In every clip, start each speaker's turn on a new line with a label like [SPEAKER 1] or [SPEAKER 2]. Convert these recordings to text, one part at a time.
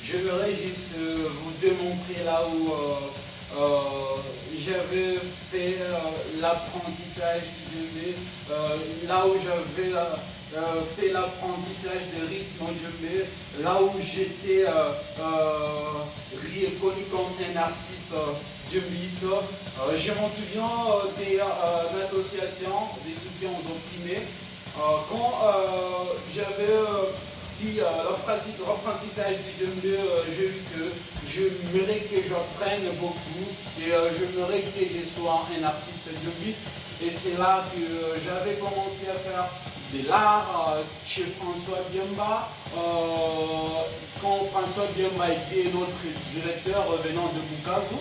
[SPEAKER 1] je voudrais juste vous démontrer là où j'avais fait l'apprentissage du djembé, là où j'avais fait l'apprentissage de rythme au djembé, là où j'étais reconnu comme un artiste djembiste. Je m'en souviens des associations, des soutiens aux opprimés. Quand j'avais l'apprentissage du djembé, j'ai vu que je mérite que j'apprenne beaucoup et je mérite que je sois un artiste djembiste. Et c'est là que j'avais commencé à faire de l'art chez François Biemba. Quand François Biemba était notre directeur venant de Bukavu,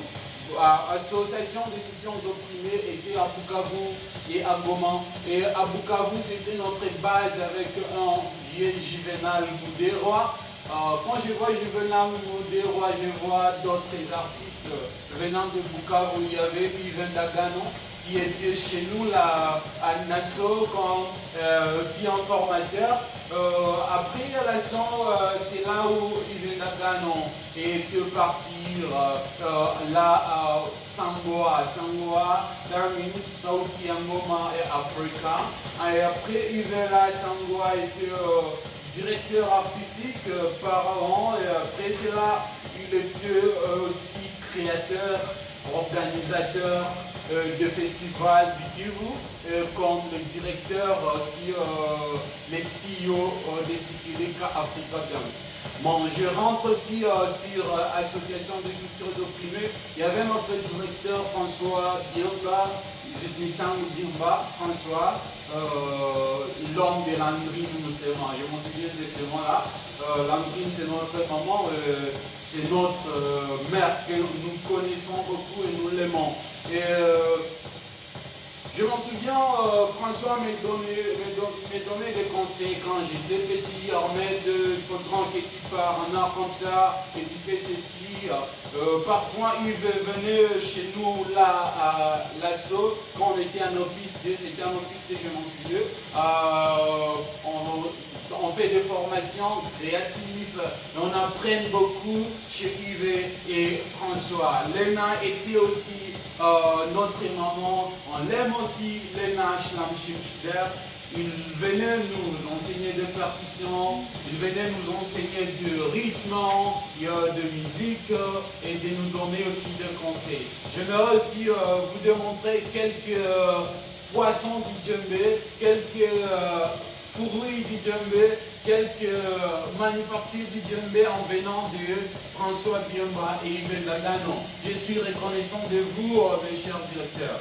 [SPEAKER 1] l'association des soutiens aux opprimés était à Bukavu et à Goma. Et à Bukavu, c'était notre base avec un vieux Juvenal Boudéroy. Quand je vois Juvenal Boudéroy, je vois d'autres artistes venant de Bukavu. Il y avait Yves Ndagano qui était chez nous là, à Nassau comme aussi un formateur. Après la leçon, c'est là où Yves Ndagano était parti là à Sangoa. Sangoa, that means Sauti Ngoma et Africa. Et après Yves là, Sangoa était directeur artistique par an. Et après c'est là, il était aussi créateur, organisateur de festivals du Kivu, comme le directeur aussi, les CEO des Sikilika Africa Dance. Bon, je rentre aussi sur l'association des cultures opprimées. Il y avait notre directeur François Biemba, François, l'homme de Landrine, je m'en souviens de ce mois-là. Landrine, c'est notre maman, c'est notre mère que nous connaissons beaucoup et nous l'aimons. Et je m'en souviens, François m'a donné des conseils quand j'étais petit. Ahmed, il faudra que tu pars en art comme ça, que tu fais ceci. Parfois, il venait chez nous là à l'assaut, quand on était un office, c'était un office que je m'en souviens. On fait des formations créatives, on apprend beaucoup chez Yves et François. Léna était aussi notre maman, on l'aime aussi, Léna Schlamschipster. Il venait nous enseigner de percussion, il venait nous enseigner de rythme, de musique et de nous donner aussi des conseils. J'aimerais aussi vous démontrer quelques poissons du djembé, quelques fruits du djembé, quelques manufactures du djembé en venant de François Biemba et Yves Ndagano. Je suis reconnaissant de vous, mes chers directeurs.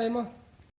[SPEAKER 2] carrément.